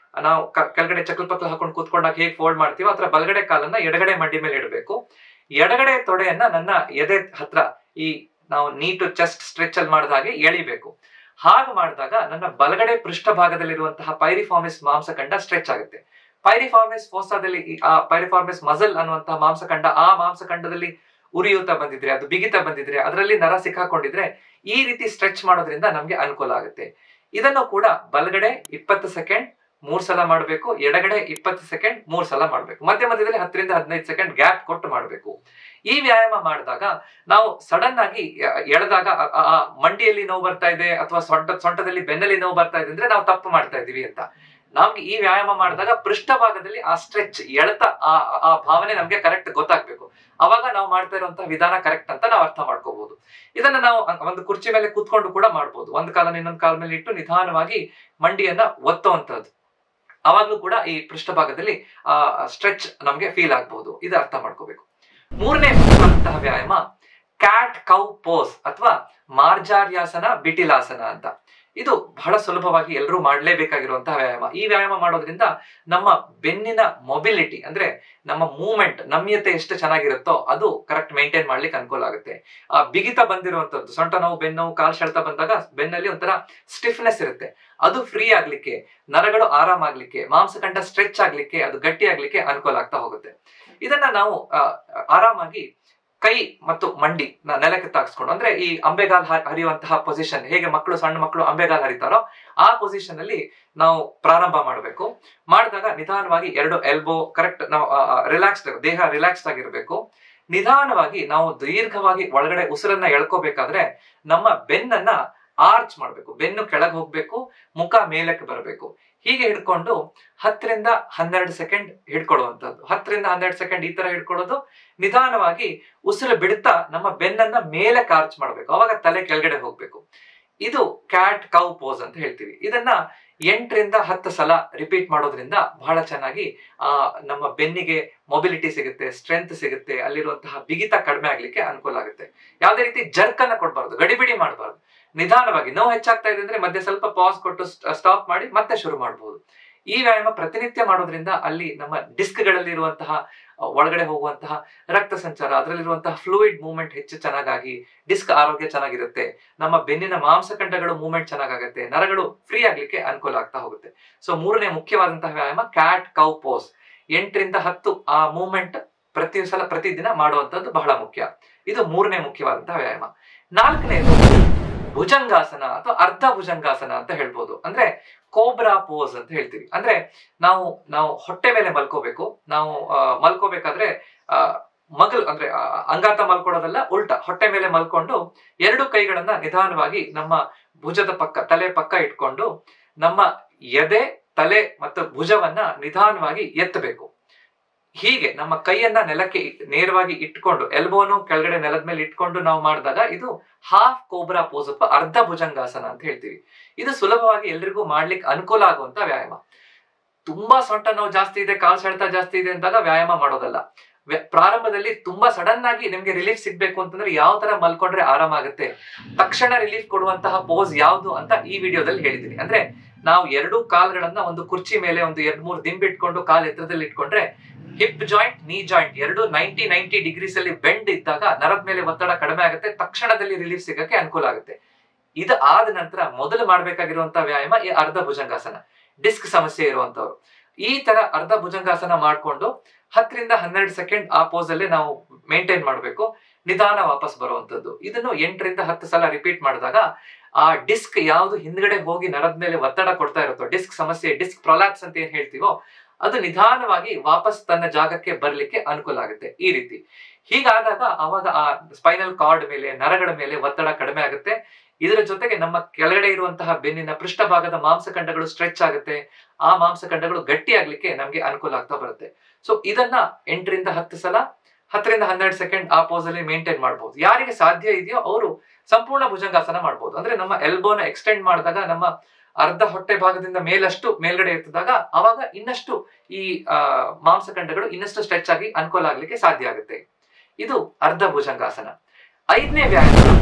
ನಾವು ಕೆಳಗಡೆ ಚಕ್ಕಲ್ ಪಕ್ಕಲ್ ಹಾಕೊಂಡು ಕೂತ್ಕೊಂಡಾಗ ಹೇಗೆ ಫೋಲ್ಡ್ ಮಾಡ್ತೀವೋ ಆತರ ಬಲಗಡೆ ಕಾಲನ್ನ ಎಡಗಡೆ ಮಂಡಿ ಮೇಲೆ ಇಡಬೇಕು. ಎಡಗಡೆ ತೊಡೆಯನ್ನ ನನ್ನ ಎದೆ ಹತ್ರ ಈ ನಾವು ನೀಟು ಚೆಸ್ಟ್ ಸ್ಟ್ರೆಚ್ ಅಲ್ಲಿ ಮಾಡಿದ ಹಾಗೆ ಎಳಿಬೇಕು. ಹಾಗೆ ಮಾಡಿದಾಗ ನನ್ನ ಬಲಗಡೆ ಪೃಷ್ಠಭಾಗದಲ್ಲಿರುವಂತಹ ಪೈರಿಫಾರ್ಮಿಸ್ ಮಾಂಸಖಂಡ ಸ್ಟ್ರೆಚ್ ಆಗುತ್ತೆ. ಪೈರಿಫಾರ್ಮಿಸ್ ಫೋಸಾದಲ್ಲಿ ಆ ಪೈರಿಫಾರ್ಮಿಸ್ ಮಸಲ್ ಅನ್ನುವಂತಹ ಮಾಂಸಖಂಡ, ಆ ಮಾಂಸಖಂಡದಲ್ಲಿ ಉರಿಯೂತ ಬಂದಿದ್ರೆ, ಅದು ಬಿಗಿತ ಬಂದಿದ್ರೆ, ಅದರಲ್ಲಿ ನರ ಸಿಕ್ಕಾಕೊಂಡಿದ್ರೆ ಈ ರೀತಿ ಸ್ಟ್ರೆಚ್ ಮಾಡೋದ್ರಿಂದ ನಮ್ಗೆ ಅನುಕೂಲ ಆಗುತ್ತೆ. ಇದನ್ನು ಕೂಡ ಬಲಗಡೆ 20 ಸೆಕೆಂಡ್ 3 ಸಲ ಮಾಡಬೇಕು, ಎಡಗಡೆ 20 ಸೆಕೆಂಡ್ 3 ಸಲ ಮಾಡಬೇಕು. ಮಧ್ಯ ಮಧ್ಯದಲ್ಲಿ 10 ರಿಂದ 15 ಸೆಕೆಂಡ್ ಗ್ಯಾಪ್ ಕೊಟ್ಟು ಮಾಡಬೇಕು. ಈ ವ್ಯಾಯಾಮ ಮಾಡಿದಾಗ ನಾವು ಸಡನ್ ಆಗಿ ಎಳೆದಾಗ ಮಂಡಿಯಲ್ಲಿ ನೋವು ಬರ್ತಾ ಇದೆ ಅಥವಾ ಸೊಂಟದಲ್ಲಿ ಬೆನ್ನಲ್ಲಿ ನೋವು ಬರ್ತಾ ಇದೆ ಅಂದ್ರೆ ನಾವು ತಪ್ಪು ಮಾಡ್ತಾ ಇದೀವಿ ಅಂತ. ನಮ್ಗೆ ಈ ವ್ಯಾಯಾಮ ಮಾಡಿದಾಗ ಪೃಷ್ಠಭಾಗದಲ್ಲಿ ಆ ಸ್ಟ್ರೆಚ್ ಎಳೆತ ಆ ಭಾವನೆ ನಮ್ಗೆ ಕರೆಕ್ಟ್ ಗೊತ್ತಾಗ್ಬೇಕು. ಅವಾಗ ನಾವು ಮಾಡ್ತಾ ಇರುವಂತಹ ವಿಧಾನ ಕರೆಕ್ಟ್ ಅಂತ ನಾವು ಅರ್ಥ ಮಾಡ್ಕೋಬಹುದು. ಇದನ್ನ ನಾವು ಒಂದು ಕುರ್ಚಿ ಮೇಲೆ ಕೂತ್ಕೊಂಡು ಕೂಡ ಮಾಡ್ಬೋದು. ಒಂದು ಕಾಲನ ಇನ್ನೊಂದು ಕಾಲ ಮೇಲೆ ಇಟ್ಟು ನಿಧಾನವಾಗಿ ಮಂಡಿಯನ್ನ ಒತ್ತುವಂತದ್ದು. ಅವಾಗ್ಲೂ ಕೂಡ ಈ ಪೃಷ್ಠಭಾಗದಲ್ಲಿ ಸ್ಟ್ರೆಚ್ ನಮ್ಗೆ ಫೀಲ್ ಆಗ್ಬಹುದು. ಇದು ಅರ್ಥ ಮಾಡ್ಕೋಬೇಕು. ಮೂರನೇ ಮುಖ್ಯವಾದಂತಹ ವ್ಯಾಯಾಮ ಕ್ಯಾಟ್ ಕೌ ಪೋಸ್ ಅಥವಾ ಮಾರ್ಜಾರ್ಯಾಸನ ಬಿಟಿಲಾಸನ ಅಂತ. ಇದು ಬಹಳ ಸುಲಭವಾಗಿ ಎಲ್ಲರೂ ಮಾಡಲೇಬೇಕಾಗಿರುವಂತಹ ವ್ಯಾಯಾಮ. ಈ ವ್ಯಾಯಾಮ ಮಾಡೋದ್ರಿಂದ ನಮ್ಮ ಬೆನ್ನಿನ ಮೊಬಿಲಿಟಿ ಅಂದ್ರೆ ನಮ್ಮ ಮೂವ್ಮೆಂಟ್, ನಮ್ಯತೆ ಎಷ್ಟು ಚೆನ್ನಾಗಿರುತ್ತೋ ಅದು ಕರೆಕ್ಟ್ ಮೇಂಟೈನ್ ಮಾಡ್ಲಿಕ್ಕೆ ಅನುಕೂಲ ಆಗುತ್ತೆ. ಬಿಗಿತ ಬಂದಿರುವಂತದ್ದು, ಸೊಂಟ ನೋವು, ಬೆನ್ನು ನೋವು, ಕಾಲ್ ಸೆಳೆತ ಬಂದಾಗ ಬೆನ್ನಲ್ಲಿ ಒಂಥರ ಸ್ಟಿಫ್ನೆಸ್ ಇರುತ್ತೆ. ಅದು ಫ್ರೀ ಆಗ್ಲಿಕ್ಕೆ, ನರಗಳು ಆರಾಮಾಗ್ಲಿಕ್ಕೆ, ಮಾಂಸಖಂಡ ಸ್ಟ್ರೆಚ್ ಆಗ್ಲಿಕ್ಕೆ, ಅದು ಗಟ್ಟಿ ಆಗ್ಲಿಕ್ಕೆ ಅನುಕೂಲ ಆಗ್ತಾ ಹೋಗುತ್ತೆ. ಇದನ್ನ ನಾವು ಆರಾಮಾಗಿ ಕೈ ಮತ್ತು ಮಂಡಿ ನೆಲಕ್ಕೆ ತಾಗಿಸ್ಕೊಂಡು, ಅಂದ್ರೆ ಈ ಅಂಬೆಗಾಲ್ ಹರಿಯುವಂತಹ ಪೊಸಿಷನ್, ಹೇಗೆ ಮಕ್ಕಳು, ಸಣ್ಣ ಮಕ್ಕಳು ಅಂಬೆಗಾಲ್ ಹರಿತಾರೋ ಆ ಪೊಸಿಷನ್ ಅಲ್ಲಿ ನಾವು ಪ್ರಾರಂಭ ಮಾಡಬೇಕು. ಮಾಡಿದಾಗ ನಿಧಾನವಾಗಿ 2 ಎಲ್ಬೋ ಕರೆಕ್ಟ್ ನಾವು ರಿಲ್ಯಾಕ್ಸ್ಡ್, ದೇಹ ರಿಲ್ಯಾಕ್ಸ್ಡ್ ಆಗಿರ್ಬೇಕು. ನಿಧಾನವಾಗಿ ನಾವು ದೀರ್ಘವಾಗಿ ಒಳಗಡೆ ಉಸಿರನ್ನ ಎಳ್ಕೋಬೇಕಾದ್ರೆ ನಮ್ಮ ಬೆನ್ನನ್ನ ಆರ್ಚ್ ಮಾಡ್ಬೇಕು, ಬೆನ್ನು ಕೆಳಗೆ ಹೋಗ್ಬೇಕು, ಮುಖ ಮೇಲಕ್ಕೆ ಬರಬೇಕು. ಹೀಗೆ ಹಿಡ್ಕೊಂಡು 10 ರಿಂದ 12 ಸೆಕೆಂಡ್ ಹಿಡ್ಕೊಳ್ಳುವಂಥದ್ದು. 10 ರಿಂದ 12 ಸೆಕೆಂಡ್ ಈ ತರ ಹಿಡ್ಕೊಳ್ಳೋದು. ನಿಧಾನವಾಗಿ ಉಸಿರು ಬಿಡ್ತಾ ನಮ್ಮ ಬೆನ್ನನ್ನ ಮೇಲೆ ಆರ್ಚ್ ಮಾಡ್ಬೇಕು, ಅವಾಗ ತಲೆ ಕೆಳಗಡೆ ಹೋಗ್ಬೇಕು. ಇದು ಕ್ಯಾಟ್ ಕೌ ಪೋಸ್ ಅಂತ ಹೇಳ್ತೀವಿ. ಇದನ್ನ 8 ರಿಂದ 10 ಸಲ ರಿಪೀಟ್ ಮಾಡೋದ್ರಿಂದ ಬಹಳ ಚೆನ್ನಾಗಿ ನಮ್ಮ ಬೆನ್ನಿಗೆ ಮೊಬಿಲಿಟಿ ಸಿಗುತ್ತೆ, ಸ್ಟ್ರೆಂತ್ ಸಿಗುತ್ತೆ, ಅಲ್ಲಿರುವಂತಹ ಬಿಗಿತ ಕಡಿಮೆ ಆಗ್ಲಿಕ್ಕೆ ಅನುಕೂಲ ಆಗುತ್ತೆ. ಯಾವುದೇ ರೀತಿ ಜರ್ಕ್ ಅನ್ನ ಕೊಡಬಾರ್ದು, ಗಡಿಬಿಡಿ ಮಾಡಬಾರ್ದು. ನಿಧಾನವಾಗಿ ನೋವು ಹೆಚ್ಚಾಗ್ತಾ ಇದೆ ಅಂದ್ರೆ ಮಧ್ಯೆ ಸ್ವಲ್ಪ ಪಾಸ್ ಕೊಟ್ಟು ಸ್ಟಾಪ್ ಮಾಡಿ ಮತ್ತೆ ಶುರು ಮಾಡಬಹುದು. ಈ ವ್ಯಾಯಾಮ ಪ್ರತಿನಿತ್ಯ ಮಾಡೋದ್ರಿಂದ ಅಲ್ಲಿ ನಮ್ಮ ಡಿಸ್ಕ್ ಗಳಲ್ಲಿ ಇರುವಂತಹ ಒಳಗಡೆ ಹೋಗುವಂತಹ ರಕ್ತ ಸಂಚಾರ, ಅದರಲ್ಲಿರುವಂತಹ ಫ್ಲೂಯಿಡ್ ಮೂವ್ಮೆಂಟ್ ಹೆಚ್ಚು ಚೆನ್ನಾಗಾಗಿ ಡಿಸ್ಕ್ ಆರೋಗ್ಯ ಚೆನ್ನಾಗಿರುತ್ತೆ. ನಮ್ಮ ಬೆನ್ನಿನ ಮಾಂಸಖಂಡಗಳು ಮೂವ್ಮೆಂಟ್ ಚೆನ್ನಾಗಾಗುತ್ತೆ, ನರಗಳು ಫ್ರೀ ಆಗ್ಲಿಕ್ಕೆ ಅನುಕೂಲ ಆಗ್ತಾ ಹೋಗುತ್ತೆ. ಸೊ ಮೂರನೇ ಮುಖ್ಯವಾದಂತಹ ವ್ಯಾಯಾಮ ಕ್ಯಾಟ್ ಕೌ ಪೋಸ್. 8 ರಿಂದ 10 ಆ ಮೂವ್ಮೆಂಟ್ ಪ್ರತಿದಿನ ಮಾಡುವಂತದ್ದು ಬಹಳ ಮುಖ್ಯ. ಇದು ಮೂರನೇ ಮುಖ್ಯವಾದಂತಹ ವ್ಯಾಯಾಮ. ನಾಲ್ಕನೇದು ಭುಜಂಗಾಸನ ಅಥವಾ ಅರ್ಧ ಭುಜಂಗಾಸನ ಅಂತ ಹೇಳ್ಬೋದು. ಅಂದ್ರೆ ಕೋಬ್ರಾ ಪೋಸ್ ಅಂತ ಹೇಳ್ತೀವಿ. ಅಂದ್ರೆ ನಾವು ಹೊಟ್ಟೆ ಮೇಲೆ ಮಲ್ಕೋಬೇಕು. ನಾವು ಮಲ್ಕೋಬೇಕಾದ್ರೆ ಮಗಲ್ ಅಂದ್ರೆ ಅಂಗಾತ ಮಲ್ಕೊಳ್ಳೋದಲ್ಲ, ಉಲ್ಟಾ ಹೊಟ್ಟೆ ಮೇಲೆ ಮಲ್ಕೊಂಡು 2 ಕೈಗಳನ್ನ ನಿಧಾನವಾಗಿ ನಮ್ಮ ಭುಜದ ಪಕ್ಕ, ತಲೆ ಪಕ್ಕ ಇಟ್ಕೊಂಡು ನಮ್ಮ ಎದೆ, ತಲೆ ಮತ್ತು ಭುಜವನ್ನ ನಿಧಾನವಾಗಿ ಎತ್ತಬೇಕು. ಹೀಗೆ ನಮ್ಮ ಕೈಯನ್ನ ನೆಲಕ್ಕೆ ನೇರವಾಗಿ ಇಟ್ಕೊಂಡು, ಎಲ್ಬೋನು ಕೆಳಗಡೆ ನೆಲದ ಮೇಲೆ ಇಟ್ಕೊಂಡು ನಾವು ಮಾಡಿದಾಗ ಇದು ಹಾಫ್ ಕೋಬ್ರಾ ಪೋಸ್ ಅಥವಾ ಅರ್ಧ ಭುಜಂಗಾಸನ ಅಂತ ಹೇಳ್ತೀವಿ. ಇದು ಸುಲಭವಾಗಿ ಎಲ್ರಿಗೂ ಮಾಡ್ಲಿಕ್ಕೆ ಅನುಕೂಲ ಆಗುವಂತ ವ್ಯಾಯಾಮ. ತುಂಬಾ ಸೊಂಟ ನೋವು ಜಾಸ್ತಿ ಇದೆ, ಕಾಲ್ ಸೆಳೆತ ಜಾಸ್ತಿ ಇದೆ ಅಂದಾಗ ವ್ಯಾಯಾಮ ಮಾಡೋದಲ್ಲ. ಪ್ರಾರಂಭದಲ್ಲಿ ತುಂಬಾ ಸಡನ್ ಆಗಿ ನಿಮ್ಗೆ ರಿಲೀಫ್ ಸಿಗ್ಬೇಕು ಅಂತಂದ್ರೆ ಯಾವ ತರ ಮಲ್ಕೊಂಡ್ರೆ ಆರಾಮಾಗುತ್ತೆ, ತಕ್ಷಣ ರಿಲೀಫ್ ಕೊಡುವಂತಹ ಪೋಸ್ ಯಾವುದು ಅಂತ ಈ ವಿಡಿಯೋದಲ್ಲಿ ಹೇಳಿದ್ದೀನಿ. ಅಂದ್ರೆ ನಾವು 2 ಕಾಲ್ಗಳನ್ನ ಒಂದು ಕುರ್ಚಿ ಮೇಲೆ ಒಂದು 2-3 ದಿಂಬು ಇಟ್ಕೊಂಡು ಕಾಲ್ ಎತ್ತರದಲ್ಲಿ ಇಟ್ಕೊಂಡ್ರೆ ಹಿಪ್ ಜಾಯಿಂಟ್, ನೀ ಜಾಯಿಂಟ್ ಎರಡು 90 ಡಿಗ್ರೀಸ್ ಅಲ್ಲಿ ಬೆಂಡ್ ಇದ್ದಾಗ ನರದ ಮೇಲೆ ಒತ್ತಡ ಕಡಿಮೆ ಆಗುತ್ತೆ, ತಕ್ಷಣದಲ್ಲಿ ರಿಲೀಫ್ ಸಿಗಕ್ಕೆ ಅನುಕೂಲ ಆಗುತ್ತೆ. ಇದು ಆದ ನಂತರ ಮೊದಲು ಮಾಡ್ಬೇಕಾಗಿರುವಂತಹ ವ್ಯಾಯಾಮ ಈ ಅರ್ಧ ಭುಜಂಗಾಸನ. ಡಿಸ್ಕ್ ಸಮಸ್ಯೆ ಇರುವಂತವ್ರು ಈ ತರ ಅರ್ಧ ಭುಜಂಗಾಸನ ಮಾಡ್ಕೊಂಡು 10 ರಿಂದ 12 ಸೆಕೆಂಡ್ ಆ ಪೋಸ್ ಅಲ್ಲಿ ನಾವು ಮೇಂಟೈನ್ ಮಾಡ್ಬೇಕು. ನಿಧಾನ ವಾಪಸ್ ಬರುವಂತದ್ದು. ಇದನ್ನು 8 ರಿಂದ 10 ಸಲ ರಿಪೀಟ್ ಮಾಡಿದಾಗ ಆ ಡಿಸ್ಕ್ ಯಾವ್ದು ಹಿಂದ್ಗಡೆ ಹೋಗಿ ನರದ ಮೇಲೆ ಒತ್ತಡ ಕೊಡ್ತಾ ಇರುತ್ತೋ, ಡಿಸ್ಕ್ ಸಮಸ್ಯೆ, ಡಿಸ್ಕ್ ಪ್ರೊಲ್ಯಾಪ್ಸ್ ಅಂತ ಏನ್ ಹೇಳ್ತೀವೋ, ಅದು ನಿಧಾನವಾಗಿ ವಾಪಸ್ ತನ್ನ ಜಾಗಕ್ಕೆ ಬರ್ಲಿಕ್ಕೆ ಅನುಕೂಲ ಆಗುತ್ತೆ. ಈ ರೀತಿ ಹೀಗಾದಾಗ ಅವಾಗ ಆ ಸ್ಪೈನಲ್ ಕಾರ್ಡ್ ಮೇಲೆ, ನರಗಳ ಮೇಲೆ ಒತ್ತಡ ಕಡಿಮೆ ಆಗುತ್ತೆ. ಇದರ ಜೊತೆಗೆ ನಮ್ಮ ಕೆಳಗಡೆ ಇರುವಂತಹ ಬೆನ್ನಿನ ಪೃಷ್ಠಭಾಗದ ಮಾಂಸಖಂಡಗಳು ಸ್ಟ್ರೆಚ್ ಆಗುತ್ತೆ. ಆ ಮಾಂಸಖಂಡಗಳು ಗಟ್ಟಿ ಆಗ್ಲಿಕ್ಕೆ ನಮ್ಗೆ ಅನುಕೂಲ ಆಗ್ತಾ ಬರುತ್ತೆ. ಸೊ ಇದನ್ನ 8 ರಿಂದ 10 ಸಲ 10 ರಿಂದ 12 ಸೆಕೆಂಡ್ ಆ ಪೋಸ್ ಅಲ್ಲಿ ಮೇಂಟೈನ್ ಮಾಡಬಹುದು. ಯಾರಿಗೆ ಸಾಧ್ಯ ಇದೆಯೋ ಅವರು ಸಂಪೂರ್ಣ ಭುಜಂಗಾಸನ ಮಾಡಬಹುದು. ಅಂದ್ರೆ ನಮ್ಮ ಎಲ್ಬೋನ ಎಕ್ಸ್ಟೆಂಡ್ ಮಾಡಿದಾಗ ನಮ್ಮ ಅರ್ಧ ಹೊಟ್ಟೆ ಭಾಗದಿಂದ ಮೇಲಷ್ಟು ಮೇಲ್ಗಡೆ ಎತ್ತಿದಾಗ ಅವಾಗ ಇನ್ನಷ್ಟು ಈ ಮಾಂಸಖಂಡಗಳು ಇನ್ನಷ್ಟು ಸ್ಟ್ರೆಚ್ ಆಗಿ ಅನುಕೂಲ ಆಗ್ಲಿಕ್ಕೆ ಸಾಧ್ಯ ಆಗುತ್ತೆ. ಇದು ಅರ್ಧ ಭುಜಂಗಾಸನ. 5ನೇ ವ್ಯಾಯಾಮ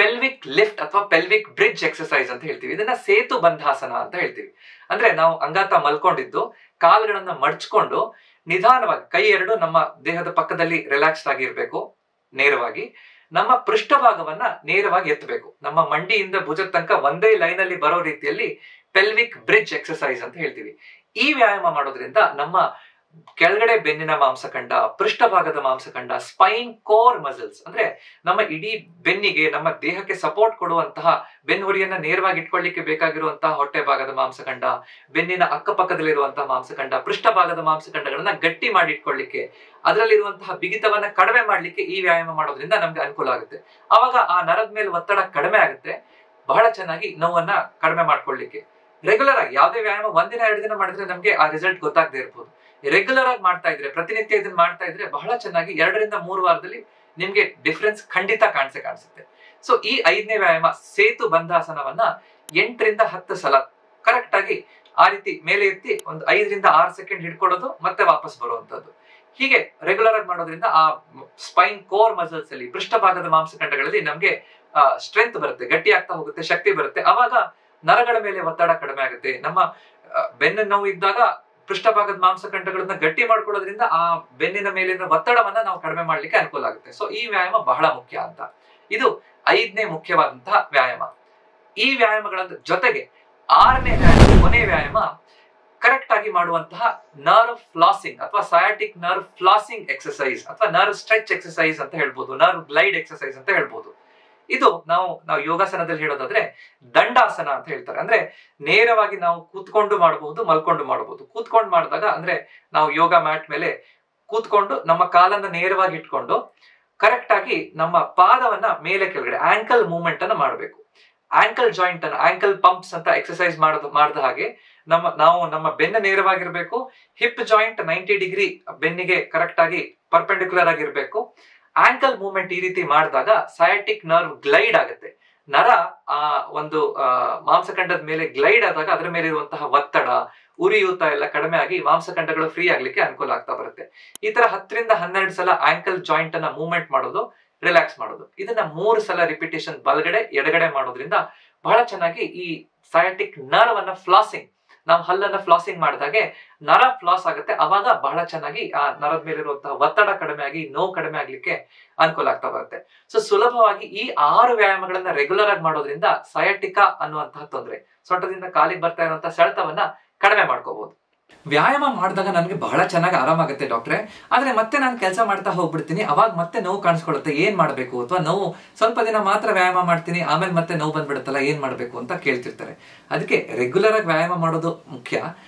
ಪೆಲ್ವಿಕ್ ಲಿಫ್ಟ್ ಅಥವಾ ಪೆಲ್ವಿಕ್ ಬ್ರಿಡ್ಜ್ ಎಕ್ಸರ್ಸೈಸ್ ಅಂತ ಹೇಳ್ತೀವಿ. ಇದನ್ನ ಸೇತು ಬಂಧಾಸನ ಅಂತ ಹೇಳ್ತೀವಿ. ಅಂದ್ರೆ ನಾವು ಅಂಗಾತ ಮಲ್ಕೊಂಡಿದ್ದು ಕಾಲುಗಳನ್ನ ಮಡ್ಚ್ಕೊಂಡು ನಿಧಾನವಾಗಿ ಕೈ ಎರಡು ನಮ್ಮ ದೇಹದ ಪಕ್ಕದಲ್ಲಿ ರಿಲ್ಯಾಕ್ಸ್ಡ್ ಆಗಿರ್ಬೇಕು. ನೇರವಾಗಿ ನಮ್ಮ ಪೃಷ್ಠಭಾಗವನ್ನ ನೇರವಾಗಿ ಎತ್ತಬೇಕು. ನಮ್ಮ ಮಂಡಿಯಿಂದ ಭುಜದ ತನಕ ಒಂದೇ ಲೈನ್ ಅಲ್ಲಿ ಬರೋ ರೀತಿಯಲ್ಲಿ ಪೆಲ್ವಿಕ್ ಬ್ರಿಡ್ಜ್ ಎಕ್ಸರ್ಸೈಸ್ ಅಂತ ಹೇಳ್ತೀವಿ. ಈ ವ್ಯಾಯಾಮ ಮಾಡೋದ್ರಿಂದ ನಮ್ಮ ಕೆಳಗಡೆ ಬೆನ್ನಿನ ಮಾಂಸಖಂಡ, ಪೃಷ್ಠಭಾಗದ ಮಾಂಸಖಂಡ, ಸ್ಪೈನ್ ಕೋರ್ ಮಸಲ್ಸ್ ಅಂದ್ರೆ ನಮ್ಮ ಇಡೀ ಬೆನ್ನಿಗೆ, ನಮ್ಮ ದೇಹಕ್ಕೆ ಸಪೋರ್ಟ್ ಕೊಡುವಂತಹ ಬೆನ್ನುಹುರಿಯನ್ನ ನೇರವಾಗಿ ಇಟ್ಕೊಳ್ಳಿಕ್ಕೆ ಬೇಕಾಗಿರುವಂತಹ ಹೊಟ್ಟೆ ಭಾಗದ ಮಾಂಸಖಂಡ, ಬೆನ್ನಿನ ಅಕ್ಕಪಕ್ಕದಲ್ಲಿರುವಂತಹ ಮಾಂಸಖಂಡ, ಪೃಷ್ಠಭಾಗದ ಮಾಂಸಖಂಡಗಳನ್ನ ಗಟ್ಟಿ ಮಾಡಿ ಇಟ್ಕೊಳ್ಳಿಕ್ಕೆ, ಅದರಲ್ಲಿರುವಂತಹ ಬಿಗಿತವನ್ನ ಕಡಿಮೆ ಮಾಡ್ಲಿಕ್ಕೆ ಈ ವ್ಯಾಯಾಮ ಮಾಡೋದ್ರಿಂದ ನಮ್ಗೆ ಅನುಕೂಲ ಆಗುತ್ತೆ. ಅವಾಗ ಆ ನರದ ಮೇಲೆ ಒತ್ತಡ ಕಡಿಮೆ ಆಗುತ್ತೆ. ಬಹಳ ಚೆನ್ನಾಗಿ ನೋವನ್ನ ಕಡಿಮೆ ಮಾಡ್ಕೊಳ್ಳಿಕ್ಕೆ ರೆಗ್ಯುಲರ್ ಆಗಿ ಯಾವುದೇ ವ್ಯಾಯಾಮ ಒಂದಿನ 2 ದಿನ ಮಾಡಿದ್ರೆ ನಮ್ಗೆ ಆ ರಿಸಲ್ಟ್ ಗೊತ್ತಾಗದೆ ಇರ್ಬೋದು. ರೆಗ್ಯುಲರ್ ಆಗಿ ಮಾಡ್ತಾ ಇದ್ರೆ, ಪ್ರತಿನಿತ್ಯ ಇದನ್ನ ಮಾಡ್ತಾ ಇದ್ರೆ ಬಹಳ ಚೆನ್ನಾಗಿ 2 ರಿಂದ 3 ವಾರದಲ್ಲಿ ನಿಮ್ಗೆ ಡಿಫ್ರೆನ್ಸ್ ಖಂಡಿತ ಕಾಣಿಸುತ್ತೆ. ಸೊ ಈ 5ನೇ ವ್ಯಾಯಾಮ ಸೇತು ಬಂಧಾಸನವನ್ನ 8 ರಿಂದ 10 ಸಲ ಕರೆಕ್ಟ್ ಆಗಿ ಆ ರೀತಿ ಮೇಲೆ ಎತ್ತಿ ಒಂದು 5 ರಿಂದ 6 ಸೆಕೆಂಡ್ ಹಿಡ್ಕೊಳ್ಳೋದು, ಮತ್ತೆ ವಾಪಸ್ ಬರುವಂತದ್ದು. ಹೀಗೆ ರೆಗ್ಯುಲರ್ ಆಗಿ ಮಾಡೋದ್ರಿಂದ ಆ ಸ್ಪೈನ್ ಕೋರ್ ಮಸಲ್ಸ್ ಅಲ್ಲಿ, ಪೃಷ್ಠಭಾಗದ ಮಾಂಸಖಂಡಗಳಲ್ಲಿ ನಮ್ಗೆ ಸ್ಟ್ರೆಂತ್ ಬರುತ್ತೆ, ಗಟ್ಟಿ ಆಗ್ತಾ ಹೋಗುತ್ತೆ, ಶಕ್ತಿ ಬರುತ್ತೆ. ಅವಾಗ ನರಗಳ ಮೇಲೆ ಒತ್ತಡ ಕಡಿಮೆ ಆಗುತ್ತೆ. ನಮ್ಮ ಬೆನ್ನ ನೋವು ಇದ್ದಾಗ ಪೃಷ್ಠಭಾಗದ ಮಾಂಸಖಂಡಗಳನ್ನ ಗಟ್ಟಿ ಮಾಡ್ಕೊಳ್ಳೋದ್ರಿಂದ ಆ ಬೆನ್ನಿನ ಮೇಲಿನ ಒತ್ತಡವನ್ನ ನಾವು ಕಡಿಮೆ ಮಾಡ್ಲಿಕ್ಕೆ ಅನುಕೂಲ ಆಗುತ್ತೆ. ಸೊ ಈ ವ್ಯಾಯಾಮ ಬಹಳ ಮುಖ್ಯ ಅಂತ. ಇದು 5ನೇ ಮುಖ್ಯವಾದಂತಹ ವ್ಯಾಯಾಮ. ಈ ವ್ಯಾಯಾಮಗಳ ಜೊತೆಗೆ 6ನೇ ವ್ಯಾಯಾಮ, ಕೊನೆ ವ್ಯಾಯಾಮ, ಕರೆಕ್ಟ್ ಆಗಿ ಮಾಡುವಂತಹ ನರ್ವ್ ಫ್ಲಾಸಿಂಗ್ ಅಥವಾ ಸಯಾಟಿಕ್ ನರ್ವ್ ಫ್ಲಾಸಿಂಗ್ ಎಕ್ಸರ್ಸೈಸ್ ಅಥವಾ ನರ್ವ್ ಸ್ಟ್ರೆಚ್ ಎಕ್ಸರ್ಸೈಸ್ ಅಂತ ಹೇಳ್ಬೋದು, ನರ್ವ್ ಗ್ಲೈಡ್ ಎಕ್ಸರ್ಸೈಸ್ ಅಂತ ಹೇಳ್ಬೋದು. ಇದು ನಾವು ಯೋಗಾಸನದಲ್ಲಿ ಹೇಳೋದಾದ್ರೆ ದಂಡಾಸನ ಅಂತ ಹೇಳ್ತಾರೆ. ಅಂದ್ರೆ ನೇರವಾಗಿ ನಾವು ಕೂತ್ಕೊಂಡು ಮಾಡಬಹುದು, ಮಲ್ಕೊಂಡು ಮಾಡಬಹುದು. ಕೂತ್ಕೊಂಡು ಮಾಡಿದಾಗ ಅಂದ್ರೆ ನಾವು ಯೋಗ ಮ್ಯಾಟ್ ಮೇಲೆ ಕೂತ್ಕೊಂಡು ನಮ್ಮ ಕಾಲನ್ನ ನೇರವಾಗಿ ಇಟ್ಕೊಂಡು ಕರೆಕ್ಟ್ ಆಗಿ ನಮ್ಮ ಪಾದವನ್ನ ಮೇಲೆ ಕೆಳಗಡೆ ಆಂಕಲ್ ಮೂವ್ಮೆಂಟ್ ಅನ್ನ ಮಾಡಬೇಕು. ಆಂಕಲ್ ಜಾಯಿಂಟ್ ಅನ್ನ, ಆಂಕಲ್ ಪಂಪ್ಸ್ ಅಂತ ಎಕ್ಸರ್ಸೈಸ್ ಮಾಡಿದ ಹಾಗೆ ನಮ್ಮ ಬೆನ್ನ ನೇರವಾಗಿರ್ಬೇಕು. ಹಿಪ್ ಜಾಯಿಂಟ್ 90 ಡಿಗ್ರಿ ಬೆನ್ನಿಗೆ ಕರೆಕ್ಟ್ ಆಗಿ ಪರ್ಪೆಂಡಿಕ್ಯುಲರ್ ಆಗಿರ್ಬೇಕು. ಆಂಕಲ್ ಮೂವ್ಮೆಂಟ್ ಈ ರೀತಿ ಮಾಡಿದಾಗ ಸಯಾಟಿಕ್ ನರ್ವ್ ಗ್ಲೈಡ್ ಆಗುತ್ತೆ. ನರ ಆ ಒಂದು ಮಾಂಸಖಂಡದ ಮೇಲೆ ಗ್ಲೈಡ್ ಆದಾಗ ಅದರ ಮೇಲೆ ಇರುವಂತಹ ಒತ್ತಡ, ಉರಿಯೂತ ಎಲ್ಲ ಕಡಿಮೆ ಆಗಿ ಮಾಂಸಖಂಡಗಳು ಫ್ರೀ ಆಗ್ಲಿಕ್ಕೆ ಅನುಕೂಲ ಆಗ್ತಾ ಬರುತ್ತೆ. ಈ ತರ 10 ರಿಂದ 12 ಸಲ ಆಂಕಲ್ ಜಾಯಿಂಟ್ ಅನ್ನ ಮೂವ್ಮೆಂಟ್ ಮಾಡೋದು, ರಿಲ್ಯಾಕ್ಸ್ ಮಾಡೋದು. ಇದನ್ನ 3 ಸಲ ರಿಪಿಟೇಷನ್ ಬಲಗಡೆ ಎಡಗಡೆ ಮಾಡೋದ್ರಿಂದ ಬಹಳ ಚೆನ್ನಾಗಿ ಈ ಸಯಾಟಿಕ್ ನರ್ವ್ ಅನ್ನ ಫ್ಲಾಸಿಂಗ್, ನಾವು ಹಲ್ಲನ್ನ ಫ್ಲಾಸಿಂಗ್ ಮಾಡಿದಾಗೆ ನರ ಫ್ಲಾಸ್ ಆಗುತ್ತೆ. ಅವಾಗ ಬಹಳ ಚೆನ್ನಾಗಿ ಆ ನರದ ಮೇಲಿರುವಂತಹ ಒತ್ತಡ ಕಡಿಮೆ ಆಗಿ ನೋವು ಕಡಿಮೆ ಆಗ್ಲಿಕ್ಕೆ ಅನುಕೂಲ ಆಗ್ತಾ ಬರುತ್ತೆ. ಸೊ ಸುಲಭವಾಗಿ ಈ 6 ವ್ಯಾಯಾಮಗಳನ್ನ ರೆಗ್ಯುಲರ್ ಆಗಿ ಮಾಡೋದ್ರಿಂದ ಸಯಾಟಿಕಾ ಅನ್ನುವಂತಹ ತೊಂದರೆ, ಸೊಂಟದಿಂದ ಕಾಲಿಗೆ ಬರ್ತಾ ಇರುವಂತಹ ಸೆಳೆತವನ್ನ ಕಡಿಮೆ ಮಾಡ್ಕೋಬಹುದು. ವ್ಯಾಯಾಮ ಮಾಡಿದಾಗ ನನಗೆ ಬಹಳ ಚೆನ್ನಾಗಿ ಆರಾಮಾಗುತ್ತೆ ಡಾಕ್ಟ್ರೆ, ಆದ್ರೆ ಮತ್ತೆ ನಾನು ಕೆಲಸ ಮಾಡ್ತಾ ಹೋಗ್ಬಿಡ್ತೀನಿ, ಅವಾಗ ಮತ್ತೆ ನೋವು ಕಾಣಿಸ್ಕೊಳ್ಳುತ್ತೆ, ಏನ್ ಮಾಡ್ಬೇಕು? ಅಥವಾ ನೋವು ಸ್ವಲ್ಪ ದಿನ ಮಾತ್ರ ವ್ಯಾಯಾಮ ಮಾಡ್ತೀನಿ, ಆಮೇಲೆ ಮತ್ತೆ ನೋವು ಬಂದ್ಬಿಡುತ್ತಲ್ಲ, ಏನ್ ಮಾಡ್ಬೇಕು ಅಂತ ಕೇಳ್ತಿರ್ತಾರೆ. ಅದಕ್ಕೆ ರೆಗ್ಯುಲರ್ ಆಗಿ ವ್ಯಾಯಾಮ ಮಾಡೋದು ಮುಖ್ಯ.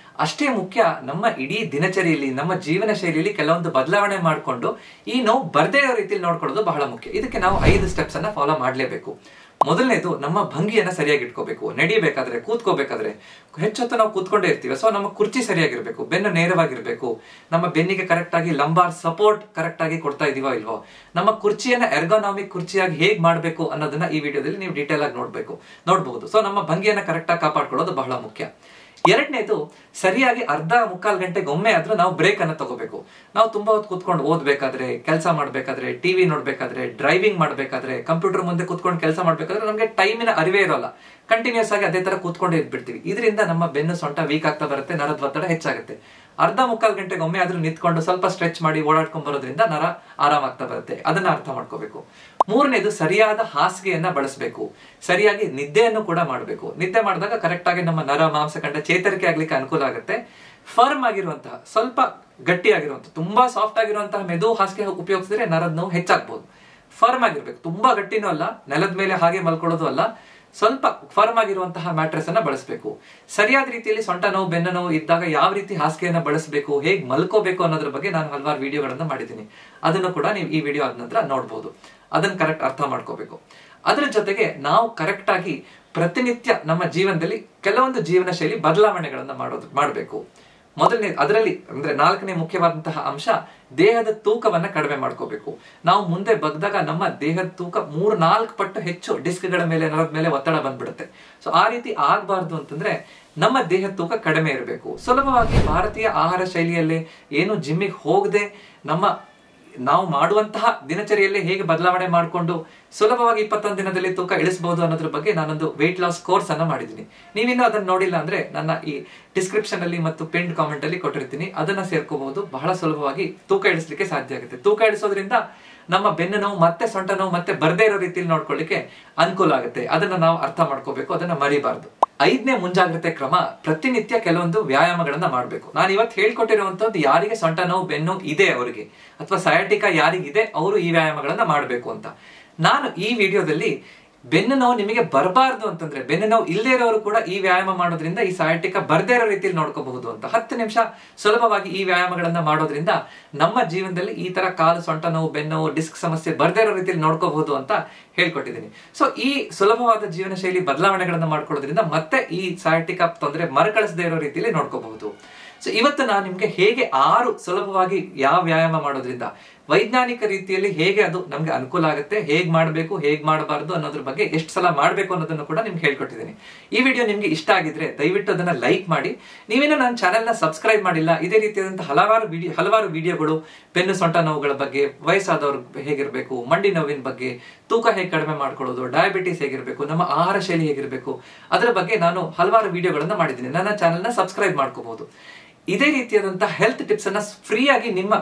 ಅಷ್ಟೇ ಮುಖ್ಯ ನಮ್ಮ ಇಡೀ ದಿನಚರಿಯಲ್ಲಿ, ನಮ್ಮ ಜೀವನ ಶೈಲಿಯಲ್ಲಿ ಕೆಲವೊಂದು ಬದಲಾವಣೆ ಮಾಡಿಕೊಂಡು ಈ ನೋವು ಬರ್ದೇ ಇರೋ ರೀತಿಯಲ್ಲಿ ನೋಡ್ಕೊಳ್ಳೋದು ಬಹಳ ಮುಖ್ಯ. ಇದಕ್ಕೆ ನಾವು 5 ಸ್ಟೆಪ್ಸ್ ಅನ್ನ ಫಾಲೋ ಮಾಡ್ಲೇಬೇಕು. ಮೊದಲನೇದು, ನಮ್ಮ ಭಂಗಿಯನ್ನ ಸರಿಯಾಗಿ ಇಟ್ಕೋಬೇಕು. ನಡಿಬೇಕಾದ್ರೆ, ಕೂತ್ಕೋಬೇಕಾದ್ರೆ ಹೆಚ್ಚೊತ್ತು ನಾವು ಕೂತ್ಕೊಂಡೇ ಇರ್ತೀವಿ. ಸೊ ನಮ್ಮ ಕುರ್ಚಿ ಸರಿಯಾಗಿರ್ಬೇಕು, ಬೆನ್ನು ನೇರವಾಗಿರ್ಬೇಕು, ನಮ್ಮ ಬೆನ್ನಿಗೆ ಕರೆಕ್ಟ್ ಆಗಿ ಲಂಬಾರ್ ಸಪೋರ್ಟ್ ಕರೆಕ್ಟ್ ಆಗಿ ಕೊಡ್ತಾ ಇದೀವೋ ಇಲ್ವೋ, ನಮ್ಮ ಕುರ್ಚಿಯನ್ನ ಎರ್ಗೋನಾಮಿಕ್ ಕುರ್ಚಿಯಾಗಿ ಹೇಗ್ ಮಾಡ್ಬೇಕು ಅನ್ನೋದನ್ನ ಈ ವಿಡಿಯೋದಲ್ಲಿ ನೀವು ಡೀಟೇಲ್ ಆಗಿ ನೋಡಬಹುದು. ಸೊ ನಮ್ಮ ಭಂಗಿಯನ್ನ ಕರೆಕ್ಟ್ ಆಗಿ ಕಾಪಾಡ್ಕೊಳ್ಳೋದು ಬಹಳ ಮುಖ್ಯ. ಎರಡನೇದು, ಸರಿಯಾಗಿ ಅರ್ಧ ಮುಕ್ಕಾಲು ಗಂಟೆಗೆ ಒಮ್ಮೆ ಆದ್ರೂ ನಾವು ಬ್ರೇಕ್ ಅನ್ನ ತಗೋಬೇಕು. ನಾವು ತುಂಬಾ ಹೊತ್ತು ಕೂತ್ಕೊಂಡು ಓದ್ಬೇಕಾದ್ರೆ, ಕೆಲಸ ಮಾಡ್ಬೇಕಾದ್ರೆ, ಟಿವಿ ನೋಡ್ಬೇಕಾದ್ರೆ, ಡ್ರೈವಿಂಗ್ ಮಾಡ್ಬೇಕಾದ್ರೆ, ಕಂಪ್ಯೂಟರ್ ಮುಂದೆ ಕೂತ್ಕೊಂಡು ಕೆಲಸ ಮಾಡ್ಬೇಕಾದ್ರೆ ನಮ್ಗೆ ಟೈಮಿನ ಅರಿವೇ ಇರೋಲ್ಲ. ಕಂಟಿನ್ಯೂಸ್ ಆಗಿ ಅದೇ ತರ ಕೂತ್ಕೊಂಡೇ ಇದ್ಬಿಡ್ತೀವಿ. ಇದರಿಂದ ನಮ್ಮ ಬೆನ್ನು ಸೊಂಟ ವೀಕ್ ಆಗ್ತಾ ಬರುತ್ತೆ, ನರದ ಒತ್ತಡ ಹೆಚ್ಚಾಗುತ್ತೆ. ಅರ್ಧ ಮುಕ್ಕಾಲು ಗಂಟೆಗೆ ಒಮ್ಮೆ ಆದ್ರೂ ನಿಂತ್ಕೊಂಡು ಸ್ವಲ್ಪ ಸ್ಟ್ರೆಚ್ ಮಾಡಿ ಓಡಾಡ್ಕೊಂಡ್ ಬರೋದ್ರಿಂದ ನರ ಆರಾಮಾಗ್ತಾ ಬರುತ್ತೆ. ಅದನ್ನ ಅರ್ಥ ಮಾಡ್ಕೋಬೇಕು. ಮೂರನೇದು, ಸರಿಯಾದ ಹಾಸಿಗೆಯನ್ನ ಬಳಸಬೇಕು. ಸರಿಯಾಗಿ ನಿದ್ದೆಯನ್ನು ಕೂಡ ಮಾಡಬೇಕು. ನಿದ್ದೆ ಮಾಡಿದಾಗ ಕರೆಕ್ಟ್ ಆಗಿ ನಮ್ಮ ನರ ಮಾಂಸಖಂಡ ಚೇತರಿಕೆ ಆಗ್ಲಿಕ್ಕೆ ಅನುಕೂಲ ಆಗುತ್ತೆ. ಫರ್ಮ್ ಆಗಿರುವಂತಹ, ಸ್ವಲ್ಪ ಗಟ್ಟಿ ಆಗಿರುವಂತಹ, ತುಂಬಾ ಸಾಫ್ಟ್ ಆಗಿರುವಂತಹ ಮೆದು ಹಾಸಿಗೆ ಉಪಯೋಗಿಸಿದ್ರೆ ನರದ ನೋವು ಹೆಚ್ಚಾಗ್ಬೋದು. ಫರ್ಮ್ ಆಗಿರ್ಬೇಕು, ತುಂಬಾ ಗಟ್ಟಿನೂ ಅಲ್ಲ, ನೆಲದ ಮೇಲೆ ಹಾಗೆ ಮಲ್ಕೊಳ್ಳೋದು ಅಲ್ಲ, ಸ್ವಲ್ಪ ಫರ್ಮ್ ಆಗಿರುವಂತಹ ಮ್ಯಾಟ್ರೆಸ್ ಅನ್ನ ಬಳಸಬೇಕು. ಸರಿಯಾದ ರೀತಿಯಲ್ಲಿ ಸೊಂಟ ನೋವು, ಬೆನ್ನ ನೋವು ಇದ್ದಾಗ ಯಾವ ರೀತಿ ಹಾಸಿಗೆಯನ್ನ ಬಳಸಬೇಕು, ಹೇಗ್ ಮಲ್ಕೋಬೇಕು ಅನ್ನೋದ್ರ ಬಗ್ಗೆ ನಾನು ಹಲವಾರು ವಿಡಿಯೋಗಳನ್ನ ಮಾಡಿದ್ದೀನಿ. ಅದನ್ನು ಕೂಡ ನೀವು ಈ ವಿಡಿಯೋ ಆದ ನಂತರ ನೋಡ್ಬೋದು. ಅದನ್ನ ಕರೆಕ್ಟ್ ಅರ್ಥ ಮಾಡ್ಕೋಬೇಕು. ಅದರ ಜೊತೆಗೆ ನಾವು ಕರೆಕ್ಟ್ ಆಗಿ ಪ್ರತಿನಿತ್ಯ ನಮ್ಮ ಜೀವನದಲ್ಲಿ ಕೆಲವೊಂದು ಜೀವನ ಶೈಲಿ ಬದಲಾವಣೆಗಳನ್ನ ಮಾಡಬೇಕು. ಮೊದಲನೇ, ಅದರಲ್ಲಿ ಅಂದ್ರೆ 4ನೇ ಮುಖ್ಯವಾದಂತಹ ಅಂಶ, ದೇಹದ ತೂಕವನ್ನ ಕಡಿಮೆ ಮಾಡ್ಕೋಬೇಕು. ನಾವು ಮುಂದೆ ಬಗ್ದಾಗ ನಮ್ಮ ದೇಹದ ತೂಕ 3-4 ಪಟ್ಟು ಹೆಚ್ಚು ಡಿಸ್ಕ್ಗಳ ಮೇಲೆ, ನರದ ಮೇಲೆ ಒತ್ತಡ ಬಂದ್ಬಿಡುತ್ತೆ. ಸೊ ಆ ರೀತಿ ಆಗ್ಬಾರ್ದು ಅಂತಂದ್ರೆ ನಮ್ಮ ದೇಹದ ತೂಕ ಕಡಿಮೆ ಇರಬೇಕು. ಸುಲಭವಾಗಿ ಭಾರತೀಯ ಆಹಾರ ಶೈಲಿಯಲ್ಲಿ ಏನು ಜಿಮ್ಮಿಗೆ ಹೋಗದೆ ನಮ್ಮ ನಾವು ಮಾಡುವಂತಹ ದಿನಚರಿಯಲ್ಲಿ ಹೇಗೆ ಬದಲಾವಣೆ ಮಾಡಿಕೊಂಡು ಸುಲಭವಾಗಿ 21 ದಿನದಲ್ಲಿ ತೂಕ ಇಳಿಸಬಹುದು ಅನ್ನೋದ್ರ ಬಗ್ಗೆ ನಾನೊಂದು ವೆಯ್ಟ್ ಲಾಸ್ ಕೋರ್ಸ್ ಅನ್ನ ಮಾಡಿದ್ದೀನಿ. ನೀವಿನ್ನೂ ಅದನ್ನ ನೋಡಿಲ್ಲ ಅಂದ್ರೆ ನನ್ನ ಈ ಡಿಸ್ಕ್ರಿಪ್ಷನ್ ಅಲ್ಲಿ ಮತ್ತು ಪಿನ್ಡ್ ಕಾಮೆಂಟ್ ಅಲ್ಲಿ ಕೊಟ್ಟಿರ್ತೀನಿ, ಅದನ್ನ ಸೇರ್ಕೋಬಹುದು. ಬಹಳ ಸುಲಭವಾಗಿ ತೂಕ ಇಳಿಸಲಿಕ್ಕೆ ಸಾಧ್ಯ ಆಗುತ್ತೆ. ತೂಕ ಇಳಿಸೋದ್ರಿಂದ ನಮ್ಮ ಬೆನ್ನು ನೋವು ಮತ್ತೆ ಸೊಂಟ ನೋವು ಮತ್ತೆ ಬರದೇ ಇರೋ ರೀತಿಯಲ್ಲಿ ನೋಡ್ಕೊಳ್ಳಿಕ್ಕೆ ಅನುಕೂಲ ಆಗುತ್ತೆ. ಅದನ್ನ ನಾವು ಅರ್ಥ ಮಾಡ್ಕೋಬೇಕು, ಅದನ್ನ ಮರಿಬಾರ್ದು. 5ನೇ ಮುಂಜಾಗ್ರತೆ ಕ್ರಮ, ಪ್ರತಿನಿತ್ಯ ಕೆಲವೊಂದು ವ್ಯಾಯಾಮಗಳನ್ನ ಮಾಡಬೇಕು. ನಾನು ಇವತ್ತು ಹೇಳ್ಕೊಟ್ಟಿರುವಂತದ್ದು ಯಾರಿಗೆ ಸೊಂಟ ನೋವು ಬೆನ್ನು ಇದೆ ಅವರಿಗೆ, ಅಥವಾ ಸಯಾಟಿಕಾ ಯಾರಿಗಿದೆ ಅವರು ಈ ವ್ಯಾಯಾಮಗಳನ್ನ ಮಾಡಬೇಕು ಅಂತ. ನಾನು ಈ ವಿಡಿಯೋದಲ್ಲಿ ಬೆನ್ನು ನೋವು ನಿಮಗೆ ಬರಬಾರ್ದು ಅಂತಂದ್ರೆ, ಬೆನ್ನು ನೋವು ಇಲ್ಲದೆ ಇರೋರು ಕೂಡ ಈ ವ್ಯಾಯಾಮ ಮಾಡೋದ್ರಿಂದ ಈ ಸಯಾಟಿಕಾ ಬರ್ದೇ ಇರೋ ರೀತಿಯಲ್ಲಿ ನೋಡ್ಕೋಬಹುದು ಅಂತ 10 ನಿಮಿಷ ಸುಲಭವಾಗಿ ಈ ವ್ಯಾಯಾಮಗಳನ್ನ ಮಾಡೋದ್ರಿಂದ ನಮ್ಮ ಜೀವನದಲ್ಲಿ ಈ ತರ ಕಾಲು ಸೊಂಟ ನೋವು ಬೆನ್ನು ನೋವು ಡಿಸ್ಕ್ ಸಮಸ್ಯೆ ಬರ್ದೇ ಇರೋ ರೀತಿಯಲ್ಲಿ ನೋಡ್ಕೋಬಹುದು ಅಂತ ಹೇಳ್ಕೊಟ್ಟಿದ್ದೀನಿ. ಸೊ ಈ ಸುಲಭವಾದ ಜೀವನ ಶೈಲಿ ಬದಲಾವಣೆಗಳನ್ನ ಮಾಡ್ಕೊಳ್ಳೋದ್ರಿಂದ ಮತ್ತೆ ಈ ಸಯಾಟಿಕಾ ತೊಂದರೆ ಮರುಕಳಿಸದೇ ಇರೋ ರೀತಿಯಲ್ಲಿ ನೋಡ್ಕೋಬಹುದು. ಸೊ ಇವತ್ತು ನಾನು ನಿಮ್ಗೆ ಹೇಗೆ 6 ಸುಲಭವಾಗಿ ಯಾವ ವ್ಯಾಯಾಮ ಮಾಡೋದ್ರಿಂದ ವೈಜ್ಞಾನಿಕ ರೀತಿಯಲ್ಲಿ ಹೇಗೆ ಅದು ನಮ್ಗೆ ಅನುಕೂಲ ಆಗುತ್ತೆ, ಹೇಗ್ ಮಾಡಬೇಕು ಹೇಗ್ ಮಾಡಬಾರ್ದು ಅನ್ನೋದ್ರ ಬಗ್ಗೆ ಎಷ್ಟು ಸಲ ಮಾಡಬೇಕು ಅನ್ನೋದನ್ನು ಕೂಡ ನಿಮ್ಗೆ ಹೇಳ್ಕೊಟ್ಟಿದ್ದೀನಿ. ಈ ವಿಡಿಯೋ ನಿಮ್ಗೆ ಇಷ್ಟ ಆಗಿದ್ರೆ ದಯವಿಟ್ಟು ಅದನ್ನ ಲೈಕ್ ಮಾಡಿ. ನೀವೇನೋ ನನ್ನ ಚಾನೆಲ್ ನ ಸಬ್ಸ್ಕ್ರೈಬ್ ಮಾಡಿಲ್ಲ, ಇದೇ ರೀತಿಯಾದಂತಹ ಹಲವಾರು ವಿಡಿಯೋಗಳು ಬೆನ್ನು ಸೊಂಟ ನೋವುಗಳ ಬಗ್ಗೆ, ವಯಸ್ಸಾದವ್ರ ಹೇಗಿರ್ಬೇಕು, ಮಂಡಿ ನೋವಿನ ಬಗ್ಗೆ, ತೂಕ ಹೇಗೆ ಕಡಿಮೆ ಮಾಡ್ಕೊಳ್ಳೋದು, ಡಯಾಬಿಟಿಸ್ ಹೇಗಿರ್ಬೇಕು, ನಮ್ಮ ಆಹಾರ ಶೈಲಿ ಹೇಗಿರ್ಬೇಕು, ಅದರ ಬಗ್ಗೆ ನಾನು ಹಲವಾರು ವಿಡಿಯೋಗಳನ್ನ ಮಾಡಿದ್ದೀನಿ. ನನ್ನ ಚಾನೆಲ್ ನ ಸಬ್ಸ್ಕ್ರೈಬ್ ಮಾಡ್ಕೋಬಹುದು. ಇದೇ ರೀತಿಯಾದಂತಹ ಹೆಲ್ತ್ ಟಿಪ್ಸ್ ಅನ್ನ ಫ್ರೀ ಆಗಿ ನಿಮ್ಮ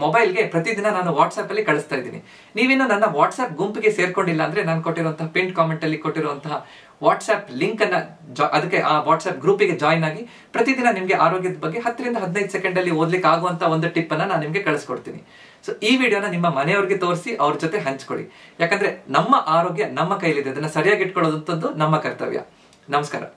ಮೊಬೈಲ್ಗೆ ಪ್ರತಿದಿನ ನಾನು ವಾಟ್ಸ್ಆಪ್ ಅಲ್ಲಿ ಕಳಿಸ್ತಾ ಇದ್ದೀನಿ. ನೀವಿನ್ನು ನನ್ನ ವಾಟ್ಸ್ಆಪ್ ಗುಂಪಿಗೆ ಸೇರ್ಕೊಂಡಿಲ್ಲ ಅಂದ್ರೆ ನಾನು ಕೊಟ್ಟಿರುವಂತಹ ಪಿನ್ ಕಾಮೆಂಟ್ ಅಲ್ಲಿ ಕೊಟ್ಟಿರುವಂತಹ ವಾಟ್ಸ್ಆಪ್ ಲಿಂಕ್ ಅನ್ನ ಅದಕ್ಕೆ ಆ ವಾಟ್ಸ್ಆಪ್ ಗ್ರೂಪಿಗೆ ಜಾಯಿನ್ ಆಗಿ ಪ್ರತಿದಿನ ನಿಮ್ಗೆ ಆರೋಗ್ಯದ ಬಗ್ಗೆ 10 ರಿಂದ 15 ಸೆಕೆಂಡ್ ಅಲ್ಲಿ ಓದ್ಲಿಕ್ಕೆ ಆಗುವಂತ ಒಂದು ಟಿಪ್ ಅನ್ನ ನಾನು ನಿಮ್ಗೆ ಕಳಿಸ್ಕೊಡ್ತೀನಿ. ಸೊ ಈ ವಿಡಿಯೋನ ನಿಮ್ಮ ಮನೆಯವ್ರಿಗೆ ತೋರಿಸಿ ಅವ್ರ ಜೊತೆ ಹಂಚ್ಕೊಳ್ಳಿ. ಯಾಕಂದ್ರೆ ನಮ್ಮ ಆರೋಗ್ಯ ನಮ್ಮ ಕೈಲಿದೆ, ಅದನ್ನ ಸರಿಯಾಗಿ ಇಟ್ಕೊಳ್ಳೋದಂತದ್ದು ನಮ್ಮ ಕರ್ತವ್ಯ. ನಮಸ್ಕಾರ.